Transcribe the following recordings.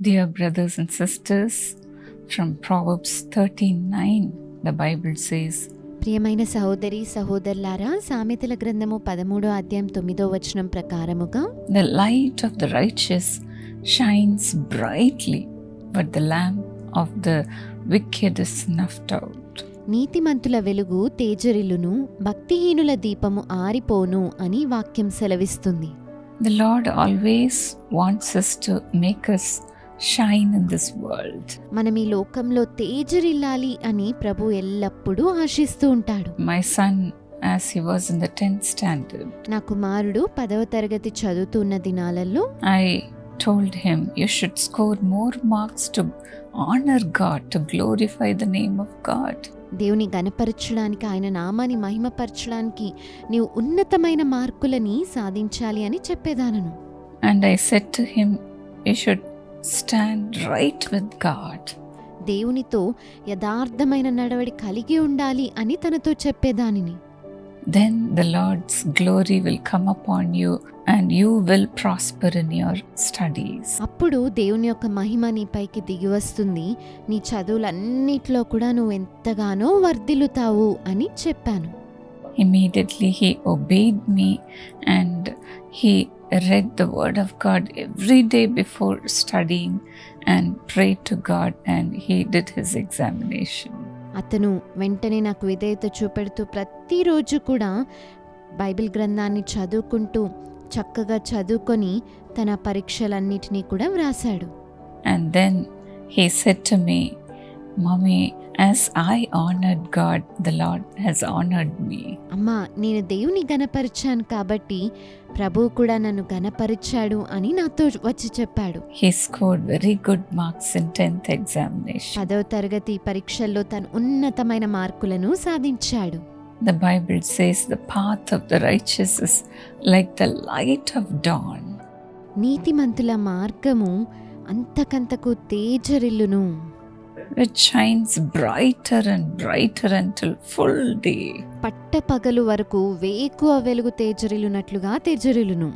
Dear brothers and sisters, from Proverbs 13:9, the Bible says, ప్రియమైన సహోదరి సహోదరులారా, సామెతల గ్రంథము 13:9 ప్రకారముగా, The light of the righteous shines brightly, but the lamp of the wicked is snuffed out. నీతిమంతుల వెలుగు తేజరిల్లును, భక్తిహీనుల దీపము ఆరిపోను అని వాక్యం సెలవిస్తుంది. The Lord always wants us to make us shine in this world. మనం ఈ లోకంలో తేజరిల్లాలి అని ప్రభు ఎల్లప్పుడూ ఆశిస్తూ ఉంటాడు. My son, as he was in the 10th standard, నా కుమారుడు 10వ తరగతి చదువుతున్న దినాలలో I told him, you should score more marks to honor God, to glorify the name of God. దేవుని గణపరచడానికి, ఆయన నామాన్ని మహిమపరచడానికి నీవు ఉన్నతమైన మార్కులని సాధించాలి అని చెప్పేదానను. And I said to him, you should stand right with God. దేవునితో యథార్థమైన నడవడి కలిగి ఉండాలి అని తనతో చెప్పేదానిని. Then the Lord's glory will come upon you and you will prosper in your studies. అప్పుడు దేవుని యొక్క మహిమ నీపైకి దిగి వస్తుంది, నీ చదువులన్నిట్లో కూడా నువ్వు ఎంతగానో వర్ధిల్లుతావు అని చెప్పాను. Immediately he obeyed me and he read the word of God every day before studying and prayed to God, and he did his examination. అతను వెంటనే నాకు విధేయత చూపెడుతూ ప్రతిరోజు కూడా బైబిల్ గ్రంథాన్ని చదువుకుంటూ చక్కగా చదువుకొని తన పరీక్షలన్నిటినీ కూడా వ్రాసాడు. And then he said to me, Mommy, as I honored God, the Lord has honored me. అమ్మా, నేను దేవుని గణపరిచాను కాబట్టి ప్రభువు కూడా నన్ను గణపరిచాడు అని నాతో వచ్చి చెప్పాడు. He scored very good marks in 10th examination. 10వ తరగతి పరీక్షల్లో తను ఉన్నతమైన మార్కులను సాధించాడు. The Bible says the path of the righteous is like the light of dawn. నీతిమంతుల మార్గము అంతకంతకు తేజరిల్లును, It shines brighter and brighter until full day. పట్టపగలు వరకు వేకువ వెలుగు తేజరిల్లునట్లుగా తేజరిల్లును.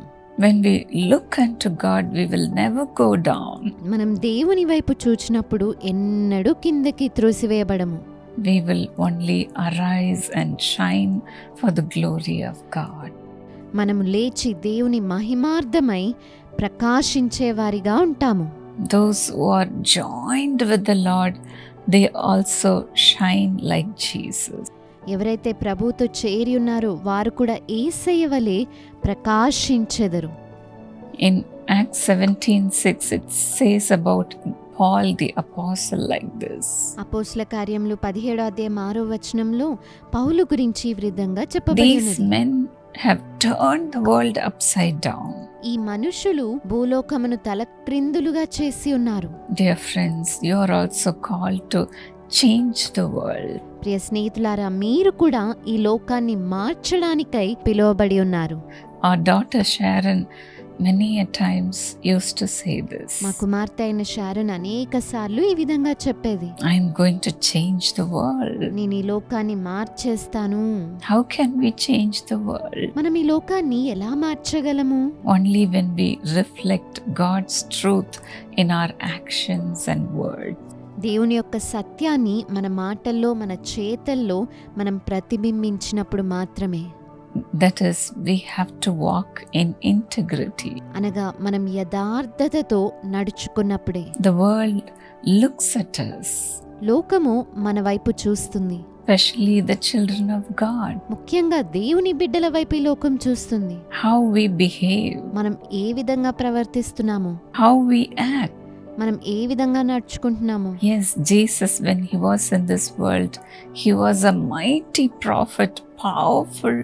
When we look unto God, we will never go down. మనం దేవుని వైపు చూచినప్పుడు ఎన్నడూ కిందకి త్రోసివేయబడము. We will only arise and shine for the glory of God. మనము లేచి దేవుని మహిమార్థమై ప్రకాశించేవారిగా ఉంటాము. Those who are joined with the Lord, they also shine like Jesus. ఎవరైతే ప్రభువుతో చేరి ఉన్నారో వారు కూడా యేసయ్య వలె ప్రకాశించెదరు. In Acts 17:6, it says about Paul the apostle like this. అపోస్తల కార్యములు 17:6 పౌలు గురించి ఈ విధంగా These చెప్పబడినది. men have turned the world upside down. ఈ మనుషులు భూలోకమును తలక్రిందులుగా చేసి ఉన్నారు. Dear friends, you are also called to change the world. ప్రియ స్నేహితులారా, మీరు కూడా ఈ లోకాన్ని మార్చడానికై పిలువబడి ఉన్నారు. Our daughter Sharon many a times used to say this. మా కుమార్తె అయిన షారోన్ అనేక సార్లు ఈ విధంగా చెప్పేది, I am going to change the world. నేను ఈ లోకాన్ని మార్చేస్తాను. How can we change the world? మనం ఈ లోకాన్ని ఎలా మార్చగలము? Only when we reflect God's truth in our actions and words. దేవుని యొక్క సత్యాన్ని మన మాటల్లో, మన చేతల్లో మనం ప్రతిబింబించినప్పుడు మాత్రమే. That is, we have to walk in integrity. అనగా మనం యథార్థతతో నడుచుకున్నప్పుడే. The world looks at us, లోకము మన వైపు చూస్తుంది, especially the children of God, ముఖ్యంగా దేవుని బిడ్డల వైపు ఈ లోకం చూస్తుంది. how we behave, మనం ఏ విధంగా ప్రవర్తిస్తున్నాము, how we act. మనం ఏ విధంగా నడుచుకుంటున్నాము. Yes, Jesus, when he was in this world, he was a mighty prophet, powerful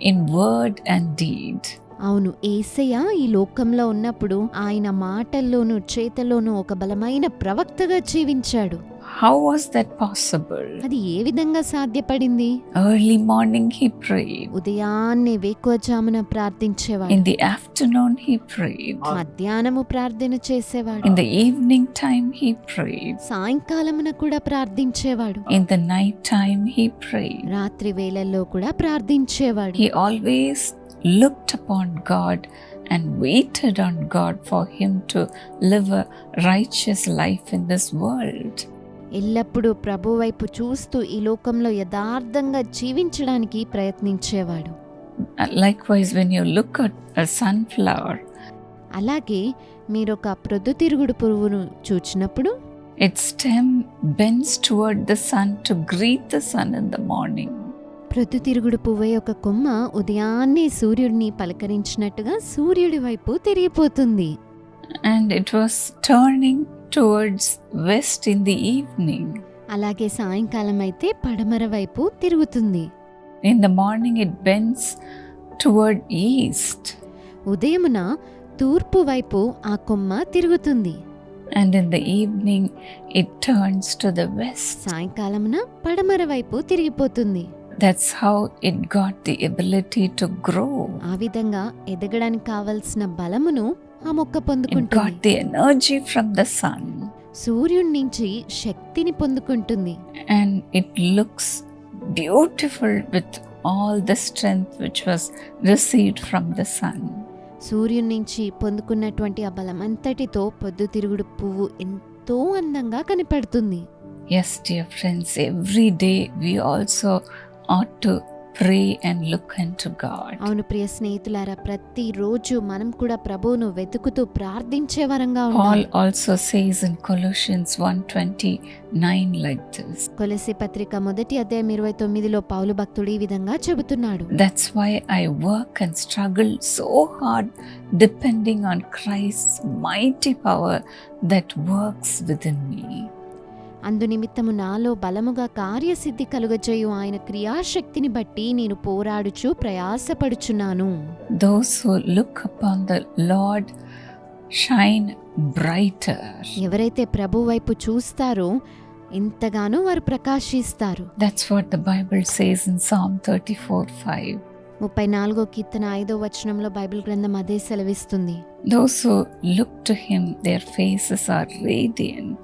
in word and deed. అవును, యేసయ్య ఈ లోకంలో ఉన్నప్పుడు ఆయన మాటల్లోనూ చేతల్లోనూ ఒక బలమైన ప్రవక్తగా జీవించాడు. How was that possible? అది ఏ విధంగా సాధ్యపడింది? Early morning he prayed. ఉదయాన్నే వేకువజామున ప్రార్థించేవాడు. In the afternoon he prayed. మధ్యాహ్నము ప్రార్థన చేసేవాడు. In the evening time he prayed. సాయంకాలమున కూడా ప్రార్థించేవాడు. In the night time he prayed. రాత్రి వేళల్లో కూడా ప్రార్థించేవాడు. He always looked upon God and waited on God for him to live a righteous life in this world. ఎల్లప్పుడూ ప్రభు వైపు చూస్తూ ఈ లోకంలో యథార్థంగా జీవించడానికి ప్రయత్నించేవాడు. Likewise, when you look at a sunflower, అలాగే మీరొక ప్రొద్దుతిరుగుడు పువ్వును చూచినప్పుడు its stem bends toward the sun to greet the sun in the morning. ప్రొద్దుతిరుగుడు పువ్వు యొక్క కొమ్మ ఉదయాన్నే సూర్యుడిని పలకరించినట్టుగా సూర్యుడి వైపు తిరిగిపోతుంది. And it was turning towards west in the evening. అలాగే సాయంకాలం అయితే పడమర వైపు తిరుగుతుంది. In the morning it bends toward east. ఉదయమున తూర్పు వైపు ఆ కొమ్మ తిరుగుతుంది. And in the evening it turns to the west. సాయంకాలమున పడమర వైపు తిరిగిపోతుంది. That's how it got the ability to grow. ఆ విధంగా ఎదగడానికి కావలసిన బలమును ఆ మొక్క It పొందుకుంటుంది. got the energy from the sun. సూర్యుడి నుంచి శక్తిని పొందుకుంటుంది. And it looks beautiful with all the strength which was received from the sun. సూర్యుడి నుంచి పొందుకున్నటువంటి ఆ బలమంతటితో పొద్దుతిరుగుడు పువ్వు ఎంతో అందంగా కనపడుతుంది. Yes, dear friends, every day we also ought to pray and look unto God. అవును ప్రియ స్నేహితులారా, ప్రతిరోజు మనం కూడా ప్రభువును వెతుకుతూ ప్రార్థించే వరంగా Paul ఉండాలి. also says in Colossians 1:29 like this. కొలస్సీ పత్రిక 1:29 పౌలు భక్తుడు ఈ విధంగా చెబుతున్నాడు. That's why I work and struggle so hard, depending on Christ's mighty power that works within me. అందు నిమిత్తము నాలో బలముగా కార్యసిద్ధి కలుగజేయు ఆయన క్రియాశక్తిని బట్టి నేను పోరాడుచు ప్రయాసపడుచున్నాను. Those who look upon the Lord shine brighter. ఎవరైతే ప్రభు వైపు చూస్తారో ఎంతగానో వారు ప్రకాశిస్తారు. That's what the Bible says in Psalm 34:5. 34వ కీర్తన 5వ వచనంలో బైబిల్ గ్రంథం అదే సెలవిస్తుంది. Those who look to him, their faces are radiant.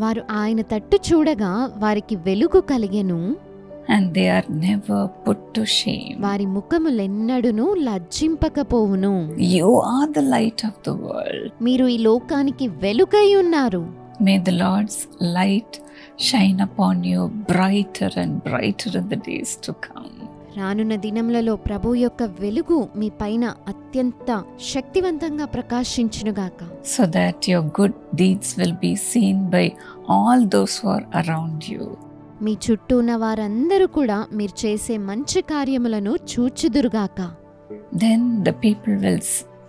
వారు ఆయన తట్టు చూడగా వారికి వెలుగు కలిగెను, and they are never put to shame. వారి ముఖములెన్నడును లజ్జింపకపోవును. You are the light of the world. మీరు ఈ లోకానికి వెలుగై ఉన్నారు. May the Lord's light shine upon you brighter and brighter in the days to come. రానున్న దినములలో ప్రభు యొక్క వెలుగు మీ పైన అత్యంత శక్తివంతంగా ప్రకాశించునుగాక. So that your good deeds will be seen by all those who are around you. మీ చుట్టూ ఉన్న వారందరూ కూడా మీరు చేసే మంచి కార్యములను చూచుదురుగాక. Then the people will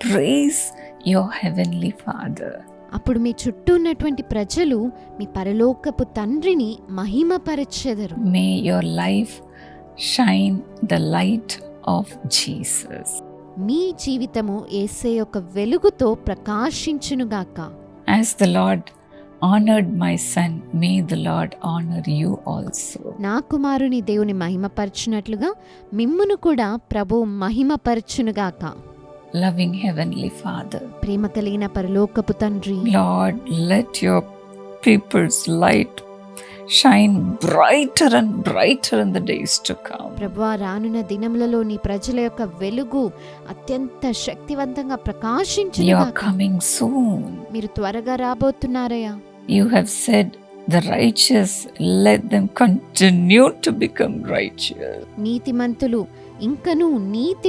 praise your heavenly Father. అప్పుడు మీ చుట్టూ ఉన్నటువంటి ప్రజలు మీ పరలోకపు తండ్రిని మహిమపరచెదరు. May your life shine the light of Jesus. మీ జీవితము యేసే యొక్క వెలుగుతో ప్రకాశించునుగాక. As the Lord honored my son, may the Lord honor you also. నా కుమారుని దేవుని మహిమపరచునట్లుగా మిమ్మును కూడా ప్రభు మహిమపరచునుగాక. Loving Heavenly Father, ప్రేమ కలిగిన పరలోకపు తండ్రి, Lord, let your people's light shine brighter and brighter in the days to come. ప్రభువా రానున్న దినములలో నీ ప్రజల యొక్క వెలుగు అత్యంత శక్తివంతంగా You are ప్రకాశించునుగాక. coming soon. మీరు త్వరగా రాబోతున్నారయ్యా. You have said, the righteous, let them continue to become righteous. నీతిమంతులు ఇంకను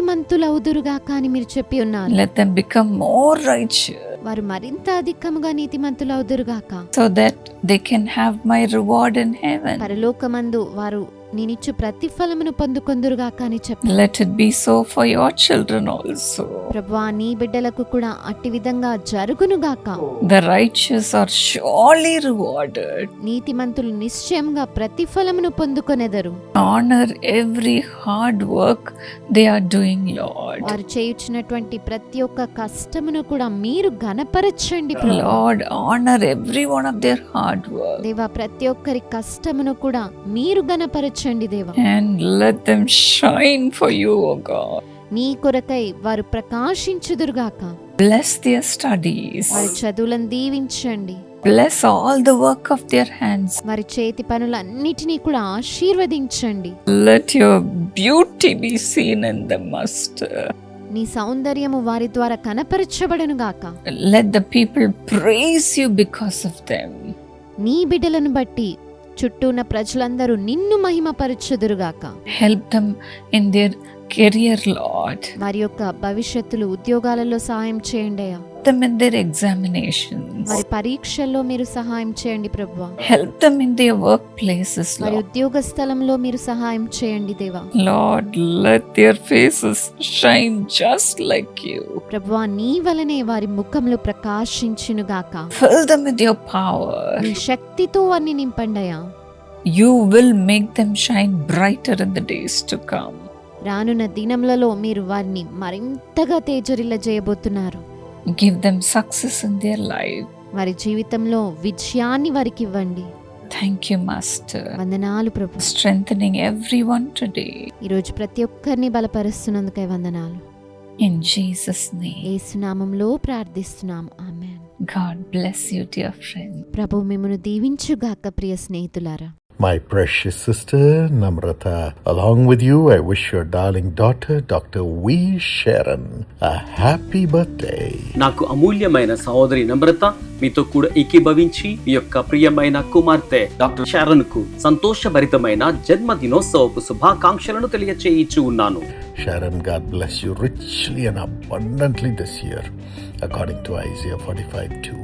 నీతిమంతులవుదురుగాక అని మీరు చెప్పి ఉన్నారు. Let them become more righteous, వారు మరింత అధికముగా నీతిమంతులవుదురుగాక. so that they can have my reward in heaven. పరలోకమందు వారు నేనిచ్చు ప్రతిఫలమును పొందుకొందురుగాక అని చెప్పి. Let it be so for your children also. ప్రభువా నీ బిడ్డలకు కూడా అట్టి విధంగా జరుగునుగాక. The righteous are surely rewarded. నీతిమంతులు నిశ్చయంగా ప్రతిఫలమును పొందుకొనెదరు. Honor every hard work they are doing, Lord. వారు చేయుచున్నటువంటి ప్రతి ఒక్క కష్టమును కూడా మీరు ఘనపరచండి ప్రభువా. Lord, honor every one of their hard work. దేవా ప్రతి ఒక్కరి కష్టమును కూడా మీరు ఘనపరచండి దేవా. And let them shine for you, O God. నీ కొరకై వారు ప్రకాశించుదురుగాక. Bless their studies. వారి చదువులను దీవించండి. Bless all the work of their hands. వారి చేతి పనులన్నిటినీ కూడా ఆశీర్వదించండి. Let your beauty be seen in them, Master. నీ సౌందర్యము వారి ద్వారా కనపరచబడునుగాక. Let the people praise you because of them. నీ బిడ్డలను బట్టి చుట్టూ ఉన్న ప్రజలందరూ నిన్ను మహిమపరచుదురుగాక. Help them in their career, Lord. వారి యొక్క భవిష్యత్తులు ఉద్యోగాలలో సహాయం చేయండి అయ్యా. Help them in their examinations. వారి పరీక్షల్లో మీరు సహాయం చేయండి ప్రభువా. Help them in their workplaces, వారి Lord. ఉద్యోగ స్థలంలో మీరు సహాయం చేయండి దేవా. Lord, let their faces shine just like you. ప్రభువా, నీ వలనే వారి ముఖములు ప్రకాశించునుగాక. Fill them with your power. నీ శక్తితో వారిని నింపండయా. You will make them shine brighter in the days to come. రానున్న దినములలో మీరు వారిని మరింతగా తేజరిల్లజేయబోతున్నారు. Give them success in their life. వారి జీవితంలో విజయాన్ని వారికి ఇవ్వండి. Thank you, Master. వందనాలు ప్రభు. Strengthening everyone today. ఈరోజు ప్రతి ఒక్కరిని బలపరుస్తున్నందుకై వందనాలు. In Jesus' name. యేసు నామములో ప్రార్థిస్తున్నాము. ఆమేన్. God bless you, dear friend. ప్రభు మిమ్మును దీవించుగాక ప్రియ స్నేహితులారా. My precious sister Namrata, along with you, I wish your darling daughter, Dr. V. Sharon, a happy birthday. నాకు అమూల్యమైన సహోదరి నమ్రత మీతో కూడా ఏకీభవించి మీ యొక్క ప్రియమైన కుమార్తె డాక్టర్ షారన్ కు సంతోషభరితమైన జన్మదినోత్సవపు శుభాకాంక్షలను తెలియచేయిచు ఉన్నాను. Sharon, God bless you richly and abundantly this year, according to Isaiah 45:2.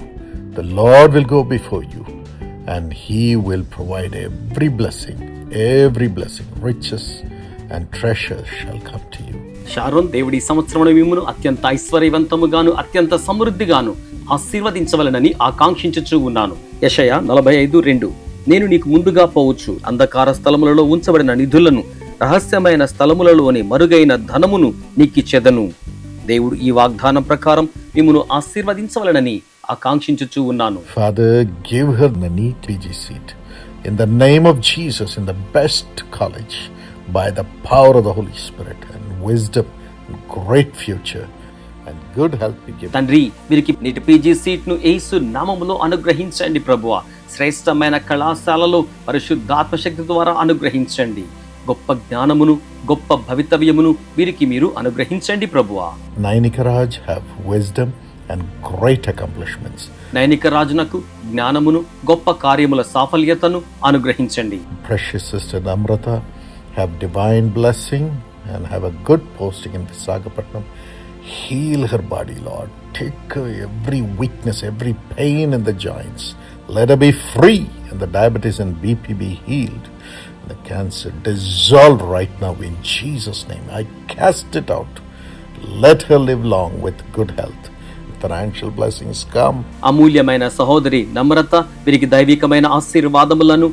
The Lord will go before you, and He will provide every blessing, riches and treasures shall come to you. Sharon, దేవుడి సంవత్సరమున మిమ్మును అత్యంత ఐశ్వర్యవంతముగాను అత్యంత సమృద్ధిగాను ఆశీర్వదించవలనని ఆకాంక్షించుచూ ఉన్నాను. యెషయా 45:2. నేను నీకు ముందుగా పోవచ్చు, అంధకార స్థలములలో ఉంచబడిన నిధులను, రహస్యమైన స్థలములలోని మరుగైన ధనమును నీకిచ్చెదను. దేవుడు ఈ వాగ్దానం ప్రకారం మిమ్మును ఆశీర్వదించవలనని ఆకాంక్షించుచూ ఉన్నాను. Father, give her the neat PG seat in the name of Jesus in the best college by the power of the Holy Spirit, and wisdom and great future and good health be given. తండ్రి, వీరికి నీటి PG seat ను యేసు నామములో అనుగ్రహించండి ప్రభువా. శ్రేష్టమైన కళాశాలలో పరిశుద్ధాత్మ శక్తి ద్వారా అనుగ్రహించండి. గొప్ప జ్ఞానమును, గొప్ప భవితవ్యమును వీరికి మీరు అనుగ్రహించండి ప్రభువా. Nainikaraj have wisdom and great accomplishments. Nainika రాజునకు జ్ఞానమును, గొప్ప కార్యముల సాఫల్యతను అనుగ్రహించండి. Precious sister Namrata have divine blessing and have a good posting in Visakhapatnam. Heal her body, Lord. Take away every weakness, every pain in the joints. Let her be free, and the diabetes and BP be healed. And the cancer dissolve right now in Jesus' name. I cast it out. Let her live long with good health. Financial blessings come. అమూల్యమైన సహోదరి నమ్రత, వీరికి దైవికమైన ఆశీర్వాదములను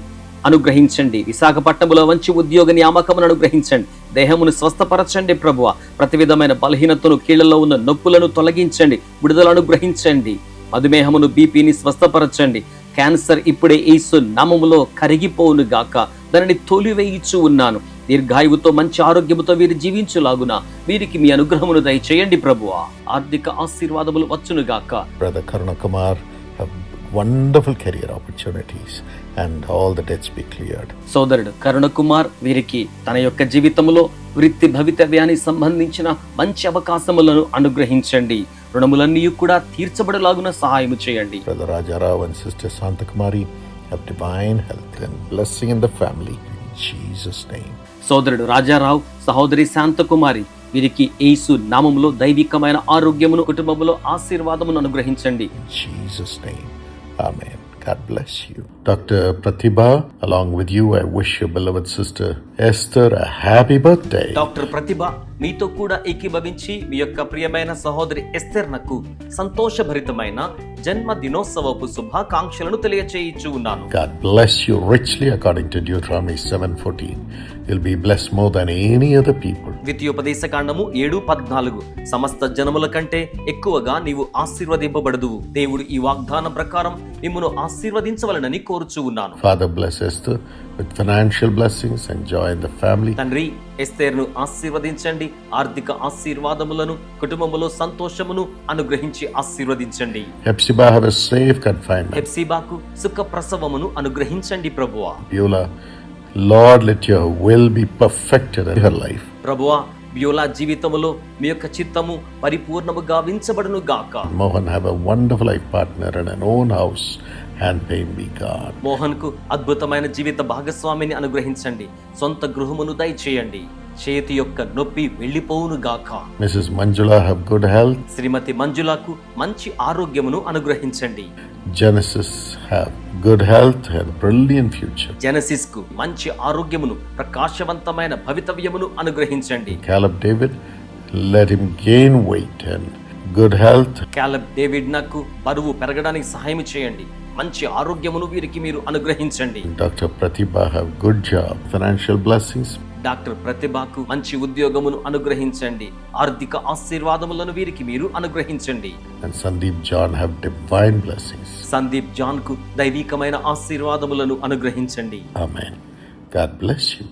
అనుగ్రహించండి. విశాఖపట్నంలో మంచి ఉద్యోగ నియామకమును అనుగ్రహించండి. దేహమును స్వస్థపరచండి ప్రభువ. ప్రతి విధమైన బలహీనతను, కీళ్లలో ఉన్న నొప్పులను తొలగించండి. విడుదల అనుగ్రహించండి. మధుమేహమును, బీపీని స్వస్థపరచండి. క్యాన్సర్ ఇప్పుడే యేసు నామములో కరిగిపోవును గాక. దానిని తొలివేయిచు ఉన్నాను. దీర్ఘాయువుతో మంచి ఆరోగ్యముతో వీరు జీవించులాగున వీరికి మీ అనుగ్రహమును దయచేయండి ప్రభువా. ఆర్థిక ఆశీర్వాదములు వచ్చును గాక. Brother Karunakumar have wonderful career opportunities and all the debts be cleared. సోదరుడు కరుణకుమార్ వీరికి తన యొక్క జీవితంలో వృత్తి భవితవ్యానికి సంబంధించిన మంచి అవకాశములను అనుగ్రహించండి. రుణములన్నీ కూడా తీర్చబడలాగున సహాయం చేయండి. Brother Rajarao and sister Santakumari have divine health and blessing in the family in Jesus' name. సోదరుడు రాజారావు, సహోదరి శాంతకుమారి వీరికి యేసు నామములో దైవికమైన ఆరోగ్యమును, కుటుంబములో ఆశీర్వాదమును అనుగ్రహించండి. In Jesus' name. Amen. God bless you. Dr. Pratibha, along with you, I wish your beloved sister Esther a happy birthday. Doctor Pratibha, మీతో కూడా ఏకీభవించి మీ యొక్క ప్రియమైన సహోదరి ఎస్తెర్ నకు సంతోషభరితమైన జన్మదినోత్సవపు శుభాకాంక్షలను తెలియచేయిచు ఉన్నాను. God bless you richly according to Deuteronomy 7:14. You'll be blessed more than any other people. ద్వితీయోపదేశకాండము 7:14. సమస్త జనముల కంటే ఎక్కువగా నీవు ఆశీర్వదింపబడదువు. దేవుడు ఈ వాగ్దానం ప్రకారం మిమ్మును ఆశీర్వదించవలనని కోరుచు ఉన్నాను. Father, bless Esther with financial blessings and joy in the family. తండ్రి, ఎస్తేర్ను ఆశీర్వదించండి. ఆర్థిక ఆశీర్వాదములను, కుటుంబములో సంతోషమును అనుగ్రహించి ఆశీర్వదించండి. Hepzibah have a safe confinement. హెప్సిబాకు సుఖ ప్రసవమును అనుగ్రహించండి ప్రభువా. Beulah, Lord, let your will be perfected in her life. ప్రభువా, బ్యూలా జీవితంలో మీ యొక్క చిత్తము పరిపూర్ణము గావించబడును గాక. Mohan have a wonderful life partner and an own house, and pain be God. Mohan కు అద్భుతమైన జీవిత భాగస్వామిని అనుగ్రహించండి. సొంత గృహమును దయచేయండి. చేతి యొక్క నొప్పి వెళ్ళిపోవును గాక. Mrs. Manjula have good health. శ్రీమతి మంజులకు మంచి ఆరోగ్యమును అనుగ్రహించండి. Genesis have good health and brilliant future. Genesis కు మంచి ఆరోగ్యమును ప్రకాశవంతమైన భవితవ్యమును అనుగ్రహించండి. Caleb David, let him gain weight and good health. Caleb David నాకు బరువు పెరగడానికి సహాయం చేయండి. మంచి ఆరోగ్యమును వీరికి మీరు అనుగ్రహించండి. Dr. Pratibha have good job, financial blessings. Doctor ప్రతిభకు మంచి ఉద్యోగమును అనుగ్రహించండి. ఆర్థిక ఆశీర్వాదములను వీరికి మీరు అనుగ్రహించండి. And Sandeep John have divine blessings. Sandeep John కు దైవికమైన ఆశీర్వాదములను అనుగ్రహించండి. Amen. God bless you.